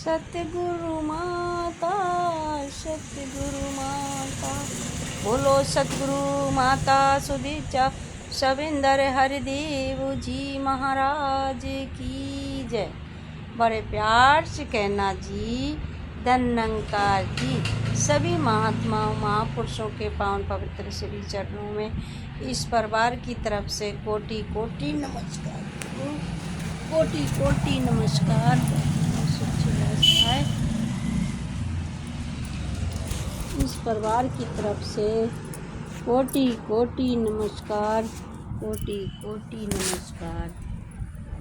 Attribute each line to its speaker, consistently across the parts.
Speaker 1: सतगुरु माता, सतगुरु माता, बोलो सतगुरु माता सुदीक्षा शविंदर हरिदेव जी महाराज की जय। बड़े प्यार से कहना जी, धन्यंकार जी। सभी महात्माओं महापुरुषों के पावन पवित्र श्री चरणों में इस परिवार की तरफ से कोटि कोटि नमस्कार, कोटि कोटि नमस्कार। इस परिवार की तरफ से कोटि कोटि नमस्कार, कोटि कोटि नमस्कार,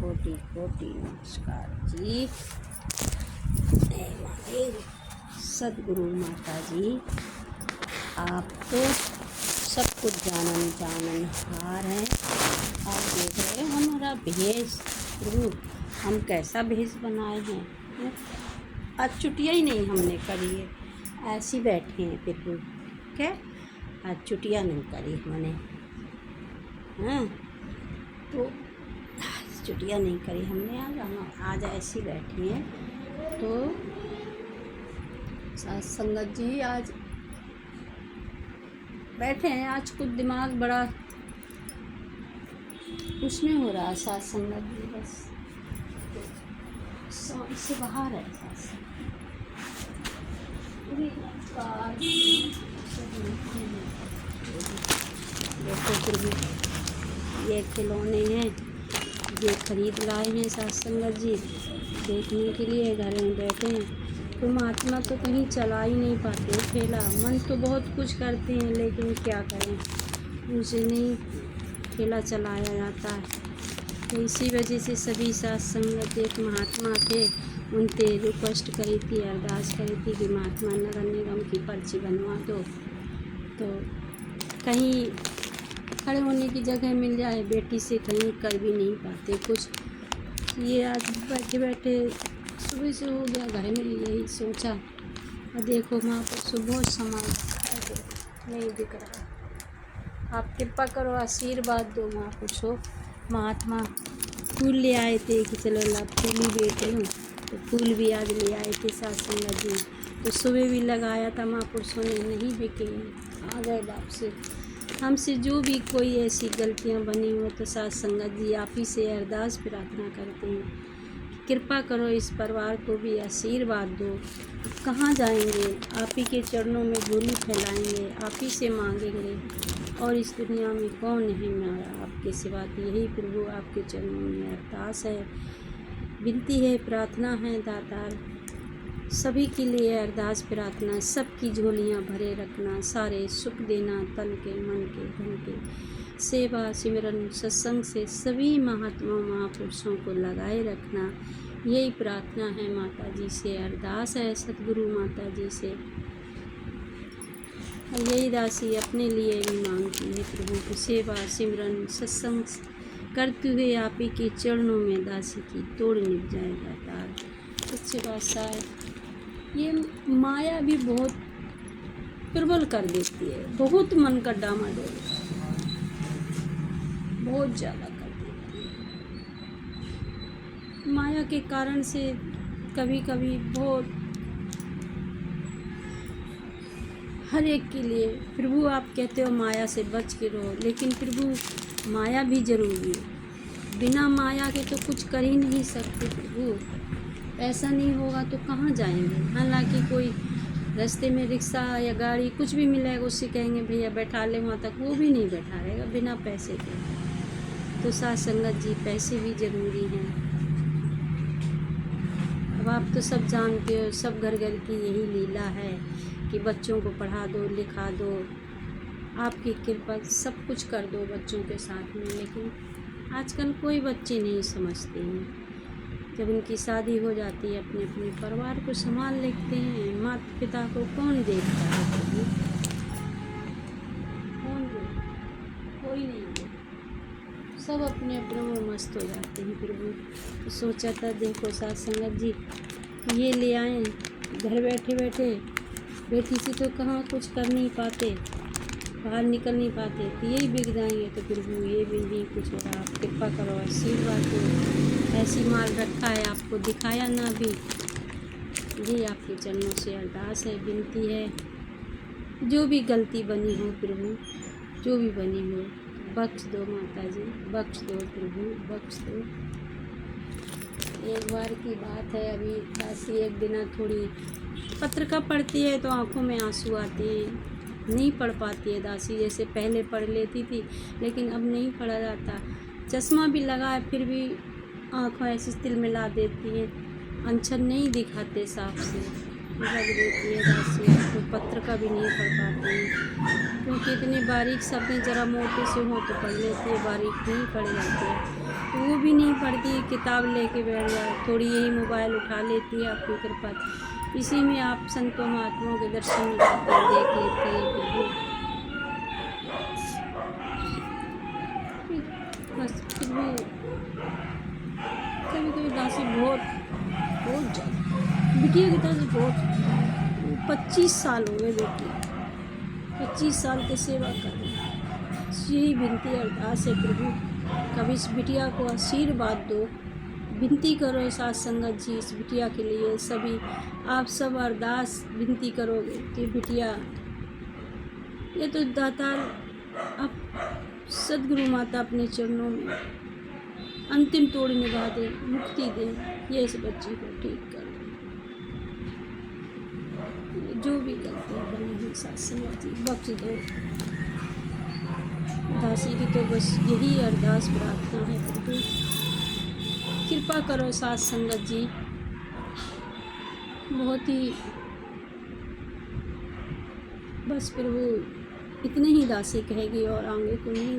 Speaker 1: कोटि कोटि नमस्कार जी। सतगुरु माता जी, आप तो सब कुछ जाननहार हैं। आप देख रहे हैं हमारा भेष, प्रभु हम कैसा भेष बनाए हैं। आज छुट्टियाँ ही नहीं हमने करी है, ऐसे ही बैठे हैं प्रभु। क्या आज छुट्टियाँ नहीं करी हमने, हाँ तो छुट्टियाँ नहीं करी हमने। आज ऐसे ही बैठे हैं। तो साथ संगत जी आज बैठे हैं। आज कुछ दिमाग बड़ा उसमें हो रहा है साथ संगत जी, बस इससे बाहर है। देखो फिर ये खिलौने हैं, ये खरीद लाए हैं साथ संगत जी देखने के लिए। घर में बैठे हैं तो महात्मा तो कहीं चला ही नहीं पाते ठेला। मन तो बहुत कुछ करते हैं लेकिन क्या करें, उनसे नहीं ठेला चलाया जाता है। तो इसी वजह से सभी साथ संगत एक महात्मा थे, उनसे रिक्वेस्ट करी थी, अरदास करी थी कि महात्मा नगर निगम की पर्ची बनवा दो, तो कहीं खड़े होने की जगह मिल जाए। बेटी से कहीं कर भी नहीं पाते कुछ। ये आज बैठे बैठे सुबह से हो गया घर में, यही सोचा। और देखो वहाँ पर सुबह सामान नहीं दिख रहा। आप कृपा करो, आशीर्वाद दो वहाँ कुछ हो। महात्मा फूल ले आए थे कि चलो ला फूल ही बेच लूँ, तो फूल भी आज ले आए थे साथ संगत जी। तो सुबह भी लगाया था, महापुरुषों ने नहीं बिके, आ गए वापस। हमसे जो भी कोई ऐसी गलतियाँ बनी हो तो साथ संगत जी आप ही से अरदास प्रार्थना करते हैं, कृपा करो इस परिवार को भी आशीर्वाद दो। कहाँ जाएंगे, आप ही के चरणों में झोली फैलाएंगे, आप ही से मांगेंगे। और इस दुनिया में कौन है हमारा आपके सिवा। यही प्रभु आपके चरणों में अरदास है, विनती है, प्रार्थना है। दातार सभी के लिए अरदास प्रार्थना, सबकी झोलियाँ भरे रखना, सारे सुख देना, तन के मन के धन के। सेवा सिमरन सत्संग से सभी महात्मा महापुरुषों को लगाए रखना, यही प्रार्थना है माता जी से, अरदास है सतगुरु माता जी से। यही राशि अपने लिए भी मांगती है प्रभु की सेवा सिमरन सत्संग करते हुए आप ही के चरणों में दासी की तोड़ निभ जाए दातार। सच्चे बादशाह है, ये माया भी बहुत प्रबल कर देती है, बहुत मन का डामाडोल बहुत ज़्यादा कर देती है। माया के कारण से कभी कभी बहुत हर एक के लिए प्रभु आप कहते हो माया से बच के रहो, लेकिन प्रभु माया भी ज़रूरी है। बिना माया के तो कुछ कर ही नहीं सकते प्रभु। ऐसा नहीं होगा तो कहाँ जाएंगे। हालांकि कोई रास्ते में रिक्शा या गाड़ी कुछ भी मिलेगा, उससे कहेंगे भैया बैठा ले वहाँ तक, वो भी नहीं बैठा रहेगा बिना पैसे के। तो साथ संगत जी पैसे भी ज़रूरी हैं। अब आप तो सब जानते हो, सब घर घर की यही लीला है कि बच्चों को पढ़ा दो लिखा दो, आपकी कृपा सब कुछ कर दो बच्चों के साथ में। लेकिन आजकल कोई बच्चे नहीं समझते हैं। जब उनकी शादी हो जाती है अपने अपने परिवार को संभाल लेते हैं। माता पिता को कौन देखता है कभी, कौन देखता, कोई नहीं देखता। सब अपने अपने में मस्त हो जाते हैं प्रभु। तो सोचा था देखो साथ संगत जी ये ले आए, घर बैठे बैठे बेटी से तो कहाँ कुछ कर नहीं पाते, बाहर निकल नहीं पाते, तो यही बिक जाएंगे। तो प्रभु ये भी नहीं कुछ हो रहा, आप कृपा करो आशीर्वाद दो। ऐसी माल रखा है आपको दिखाया ना भी, ये आपके चरणों से अरदास है, विनती है, जो भी गलती बनी हो प्रभु, जो भी बनी हो बख्श दो माता जी, बख्श दो प्रभु, बख्श दो। एक बार की बात है, अभी दासी एक दिन थोड़ी पत्रिका पढ़ती है तो आंखों में आंसू आते हैं, नहीं पढ़ पाती है दासी, जैसे पहले पढ़ लेती थी लेकिन अब नहीं पढ़ा जाता। चश्मा भी लगा है फिर भी आँखों ऐसी तिलमिला देती हैं, अक्षर नहीं दिखाते साफ से लग देती है दासी, तो पत्रिका भी नहीं पढ़ पाती है क्योंकि इतने बारीक शब्द जरा मोटे से हो तो पढ़ लेती है, बारीक नहीं पढ़ जाती है तो वो भी नहीं पढ़ती, किताब लेके बैठ जाए, थोड़ी यही मोबाइल उठा लेती है आपकी कृपा, इसी में आप संतों महात्माओं के दर्शन में जाते हैं, देख लेती है बस। फिर भी कभी कभी दासी बहुत ज़्यादा बिटिया की तरह से बहुत 25 साल हो गए बेटी, 25 साल की सेवा कर रही, यही विनती अरदास है प्रभु, कभी इस बिटिया को आशीर्वाद दो, विनती करो साथ संगत जी इस बिटिया के लिए, सभी आप सब अरदास विनती करोगे कि बिटिया, ये तो दातार अब सदगुरु माता अपने चरणों में अंतिम तोड़ निभा दे, मुक्ति दे, ये इस बच्ची को ठीक कर दे, जो भी गलतियाँ बनी हुई साथ संगत जी बख्श दो। दासी की तो बस यही अरदास प्रार्थना है प्रभु, कृपा करो साथ संगत जी, बहुत ही बस प्रभु इतने ही दासी कहेगी और आगे को नहीं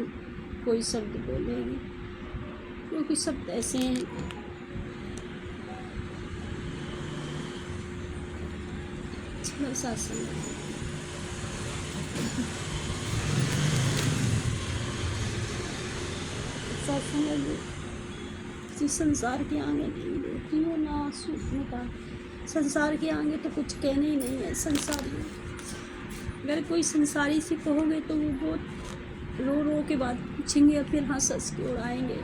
Speaker 1: कोई शब्द बोलेगी क्योंकि सब ऐसे हैं। चलो साथ संगत जी संसार के आगे नहीं देखती हो ना सूखने का, संसार के आगे तो कुछ कहने ही नहीं है संसार में। अगर कोई संसारी से कहोगे तो वो बहुत रो रो के बात पूछेंगे और फिर हंस हंस के उड़ाएंगे।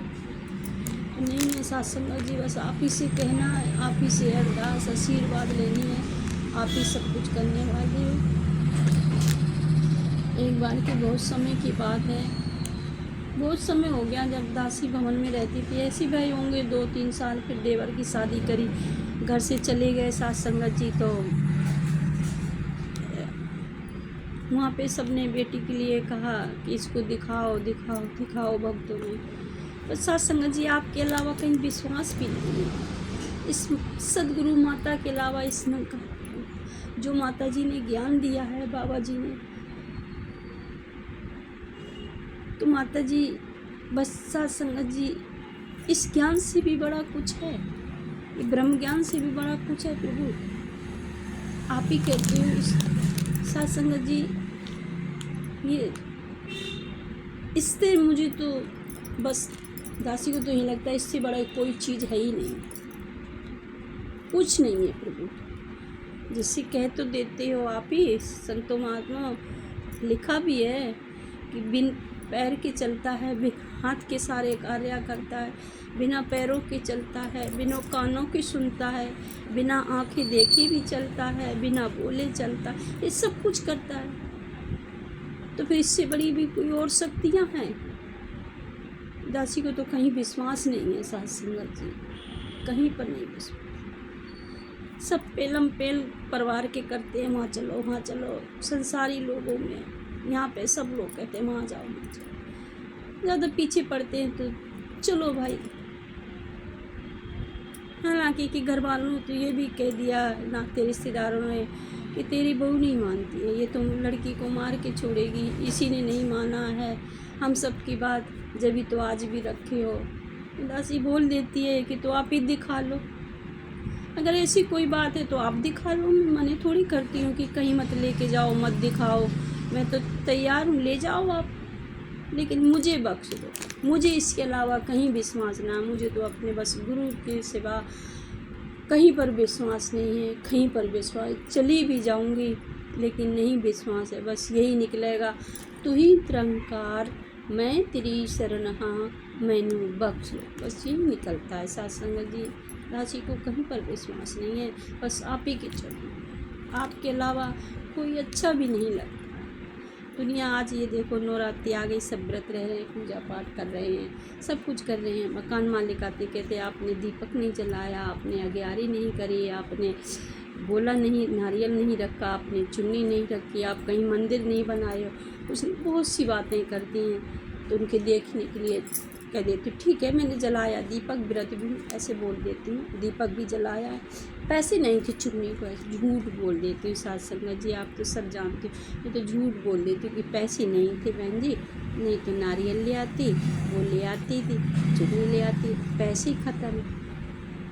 Speaker 1: नहीं है साथ संगत जी, बस आप ही से कहना है, आप ही से अरदास आशीर्वाद लेनी है, आप ही सब कुछ करने वाले हो। एक बार की बहुत समय की बात है, बहुत समय हो गया जब दासी भवन में रहती थी, ऐसे भाई होंगे 2-3 साल, फिर देवर की शादी करी, घर से चले गए साथ संगत जी, तो वहाँ पे सबने बेटी के लिए कहा कि इसको दिखाओ दिखाओ दिखाओ भक्तों में, बस साथ संगत जी आपके अलावा कहीं विश्वास भी नहीं है, इस सदगुरु माता के अलावा इसने जो माता जी ने ज्ञान दिया है, बाबा जी ने, तो माता जी बस साथ संगत जी इस ज्ञान से भी बड़ा कुछ है, ये ब्रह्म ज्ञान से भी बड़ा कुछ है प्रभु, आप ही कहते हो इस साथ संगत जी, ये इससे मुझे तो बस दासी को तो यही लगता है इससे बड़ा कोई चीज़ है ही नहीं, कुछ नहीं है प्रभु, जिससे कह तो देते हो आप ही, संतों महात्मा लिखा भी है कि बिन पैर के चलता है, बिन हाथ के सारे कार्य करता है, बिना पैरों के चलता है, बिना कानों के सुनता है, बिना आंखें देखे भी चलता है, बिना बोले चलता है, ये सब कुछ करता है, तो फिर इससे बड़ी भी कोई और शक्तियाँ हैं। दासी को तो कहीं विश्वास नहीं है साथ संगत जी, कहीं पर नहीं विश्वास, सब पेलम पेल परिवार के करते हैं, वहाँ चलो वहाँ चलो, संसारी लोगों में यहाँ पे सब लोग कहते हैं वहाँ जाओ वहाँ जाओ, ज़्यादा पीछे पड़ते हैं तो चलो भाई। हालांकि कि घर वालों ने तो ये भी कह दिया नाते रिश्तेदारों ने कि तेरी बहू नहीं मानती है, ये तुम लड़की को मार के छोड़ेगी, इसी ने नहीं माना है हम सब की बात, जब तो आज भी रखे हो। दासी बोल देती है कि तो आप ही दिखा लो, अगर ऐसी कोई बात है तो आप दिखा लो, मैं मने थोड़ी करती हूँ कि कहीं मत लेके जाओ, मत दिखाओ, मैं तो तैयार हूँ, ले जाओ आप, लेकिन मुझे बख्श दो, मुझे इसके अलावा कहीं विश्वास ना, मुझे तो अपने बस गुरु के सिवा कहीं पर विश्वास नहीं है, कहीं पर विश्वास, चली भी जाऊंगी लेकिन नहीं विश्वास है, बस यही निकलेगा, तू ही निरंकार मैं तेरी शरण हाँ मैनू बख्श लो, बस यही निकलता है साथ संगत जी। दासी को कहीं पर विश्वास नहीं है, बस आप ही के चरणों, आपके अलावा कोई अच्छा भी नहीं लगता। दुनिया आज ये देखो नवरात्रि आ गई, सब व्रत रह रहे हैं, पूजा पाठ कर रहे हैं, सब कुछ कर रहे हैं। मकान मालिक आते कहते आपने दीपक नहीं जलाया, आपने अग्यारी नहीं करी, आपने बोला नहीं, नारियल नहीं रखा, आपने चुन्नी नहीं रखी, आप कहीं मंदिर नहीं बनाए हो, उसने बहुत सी बातें करती हैं। तो उनके देखने के लिए कह देती हूँ ठीक है मैंने जलाया दीपक, व्रत भी ऐसे बोल देती हूँ, दीपक भी जलाया है, पैसे नहीं थे चुन्नी को, ऐसे झूठ बोल देती हूँ। साथ संगत जी आप तो सब जानते हो, मैं तो झूठ बोल देती हूँ कि पैसे नहीं थे बहन जी, नहीं तो नारियल ले आती, वो ले आती थी, चुन्नी ले आती, पैसे ही ख़त्म।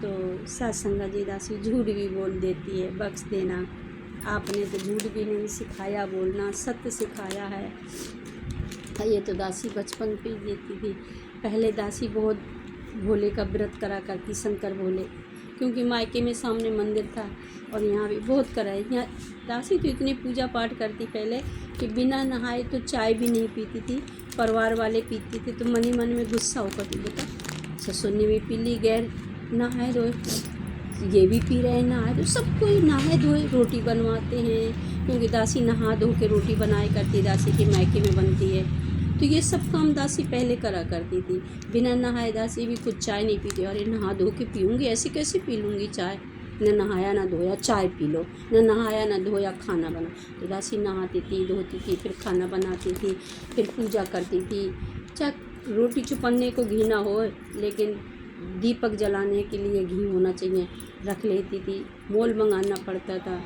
Speaker 1: तो साथ संगत जी दासी झूठ भी बोल देती है, बख्श देना, आपने तो झूठ भी नहीं सिखाया, बोलना सत्य सिखाया है। ये तो दासी बचपन पे ही देती थी। पहले दासी बहुत भोले का व्रत करा करती, शंकर भोले, क्योंकि मायके में सामने मंदिर था और यहाँ भी बहुत कराए। यहाँ दासी तो इतनी पूजा पाठ करती पहले कि बिना नहाए तो चाय भी नहीं पीती थी, परिवार वाले पीते थे तो मन ही मन में गुस्सा होकर थी, बेटा ससुर ने भी पी ली, गैर नहाए धोए, ये भी पी रहे हैं नहाए, तो सब कोई नहाए धोए रोटी बनवाते हैं, क्योंकि दासी नहा धो के रोटी बनाए करती, दासी के मायके में बनती है। तो ये सब काम दासी पहले करा करती थी। बिना नहाए दासी भी कुछ चाय नहीं पीती, अरे नहा धो के पीऊँगी, ऐसे कैसे पी लूँगी चाय, न नहाया ना धोया चाय पी लो, न नहाया ना धोया खाना बना। तो दासी नहाती थी, धोती थी, फिर खाना बनाती थी, फिर पूजा करती थी। चाहे रोटी चुपन्ने को घी ना हो, लेकिन दीपक जलाने के लिए घी होना चाहिए, रख लेती थी, मोल मंगाना पड़ता था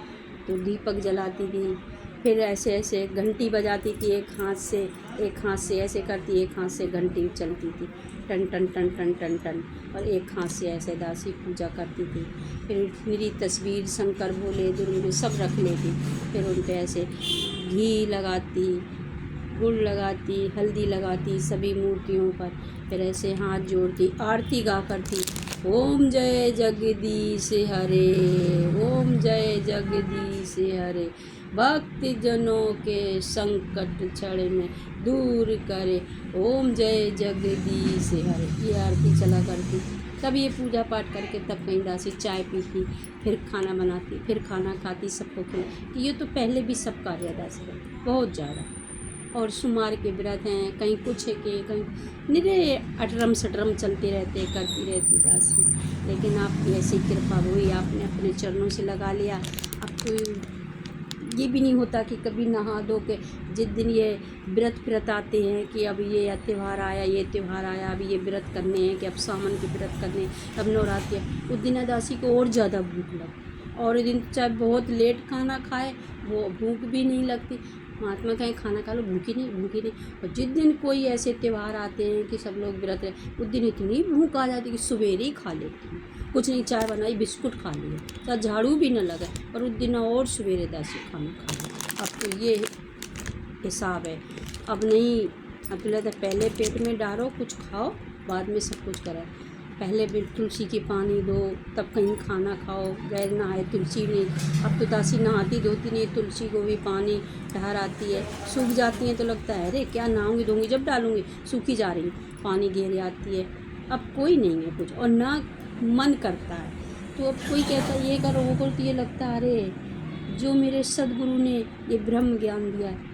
Speaker 1: तो दीपक जलाती थी। फिर ऐसे ऐसे घंटी बजाती थी, एक हाथ से ऐसे करती, एक हाथ से घंटी चलती थी, टन टन टन टन टन टन, और एक हाथ से ऐसे दासी पूजा करती थी। फिर मेरी तस्वीर शंकर भोले दुर्गे सब रख लेती, फिर उन पर ऐसे घी लगाती, गुड़ लगाती, हल्दी लगाती सभी मूर्तियों पर, फिर ऐसे हाथ जोड़ती, आरती गा करती, ओम जय जगदीश हरे, ओम जय जगदीश हरे, भक्ति जनों के संकट क्षण में दूर करे, ओम जय जगदीश हरे, ये आरती चला करती। तब ये पूजा पाठ करके तब कहीं दासी चाय पीती, फिर खाना बनाती, फिर खाना खाती, सबको खिलाती। ये तो पहले भी सब कार्य दासी करती बहुत ज़्यादा। और सुमार के व्रत हैं, कहीं कुछ है कि कहीं निरे अटरम सटरम चलते रहते, करती रहती दासी। लेकिन आपकी ऐसी कृपा हुई, आपने अपने चरणों से लगा लिया। अब तो ये भी नहीं होता कि कभी नहा धो के जिस दिन ये व्रत आते हैं कि अब ये त्यौहार आया, ये त्यौहार आया, अब ये व्रत करने हैं, कि अब सावन के व्रत करने हैं, अब नवरात्रि है, उस दिन दासी को और ज़्यादा भूख लगे, और दिन चाहे बहुत लेट खाना खाए वो भूख भी नहीं लगती। महात्मा कहें खाना खा लो, भूखी नहीं। और जिस दिन कोई ऐसे त्यौहार आते हैं कि सब लोग व्रत रहे, उस दिन इतनी भूख आ जाती कि सवेरे ही खा लेती हूँ, कुछ नहीं, चाय बनाई, बिस्कुट खा लिया, तो झाड़ू भी न लगा, और उस दिन और सवेरे दासी खाना खा लिया। अब तो ये हिसाब है, अब नहीं, अब तो लगता है पहले पेट में डालो, कुछ खाओ, बाद में सब कुछ करा। पहले भी तुलसी की पानी दो, तब कहीं खाना खाओ, गैर नहाए तुलसी नहीं। अब तो दासी नहाती धोती नहीं, तुलसी को भी पानी ठहराती है, सूख जाती हैं तो लगता है अरे क्या नहाऊंगी धोऊंगी, जब डालूंगी सूखी जा रही, पानी घेर आती है। अब कोई नहीं है कुछ, और ना मन करता है, तो अब कोई कहता है ये करो वो करो, तो ये लगता है अरे जो मेरे सदगुरु ने ये ब्रह्म ज्ञान दिया है